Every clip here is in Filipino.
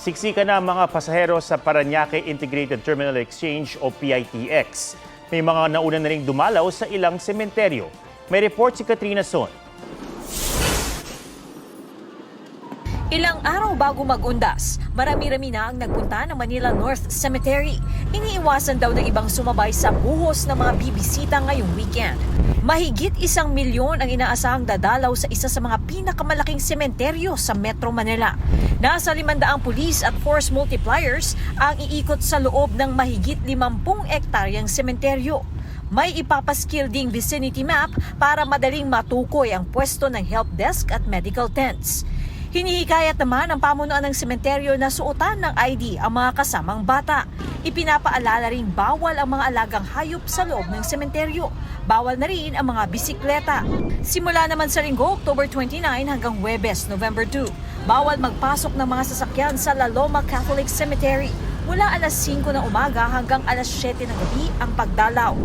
Siksika na ang mga pasahero sa Parañaque Integrated Terminal Exchange o PITX. May mga nauna na ring dumalaw sa ilang sementeryo. May report si Katrina Son. Ilang araw bago mag-undas, marami-rami na ang nagpunta ng Manila North Cemetery. Iniiwasan daw ng ibang sumabay sa buhos ng mga bibisita ngayong weekend. Mahigit 1 milyon ang inaasahang dadalaw sa isa sa mga pinakamalaking sementeryo sa Metro Manila. Nasa 500 pulis at force multipliers ang iikot sa loob ng mahigit 50 ektaryang sementeryo. May ipapaskil ding vicinity map para madaling matukoy ang pwesto ng help desk at medical tents. Hinihikayat naman ang pamunuan ng sementeryo na suotan ng ID ang mga kasamang bata. Ipinapaalala ring bawal ang mga alagang hayop sa loob ng sementeryo. Bawal na rin ang mga bisikleta. Simula naman sa Linggo, October 29 hanggang Huwebes, November 2, bawal magpasok ng mga sasakyan sa La Loma Catholic Cemetery. Mula alas 5 ng umaga hanggang alas 7 ng gabi ang pagdalaw.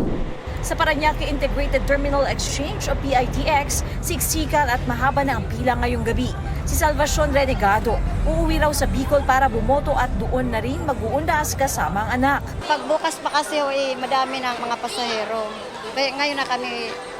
Sa Parañaque Integrated Terminal Exchange o PITX, siksikan at mahaba na ang pila ngayong gabi. Si Salvacion Renegado, uuwi raw sa Bicol para bumoto at doon na rin mag-uundas kasama ang anak. Pagbukas pa kasi madami ng mga pasahero. Kaya ngayon na kami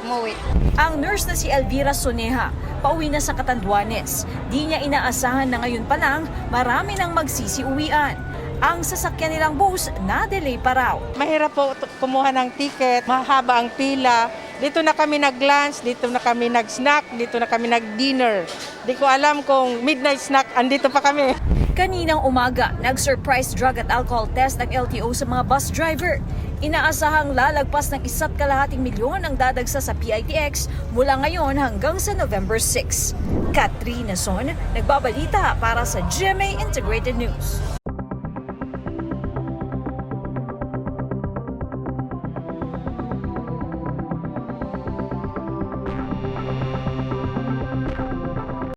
umuwi. Ang nurse na si Elvira Soneja, pauwi na sa Catanduanes. Di niya inaasahan na ngayon pa lang marami nang magsisiuwian. Ang sasakyan nilang bus na-delay pa raw. Mahirap po kumuha ng ticket, mahaba ang pila. Dito na kami nag-lunch, dito na kami nag-snack, dito na kami nag-dinner. Di ko alam kung midnight snack, andito pa kami. Kaninang umaga, nag-surprise drug at alcohol test ng LTO sa mga bus driver. Inaasahang lalagpas ng 1.2 milyon ang dadagsa sa PITX mula ngayon hanggang sa November 6. Katrina Son, nagbabalita para sa GMA Integrated News.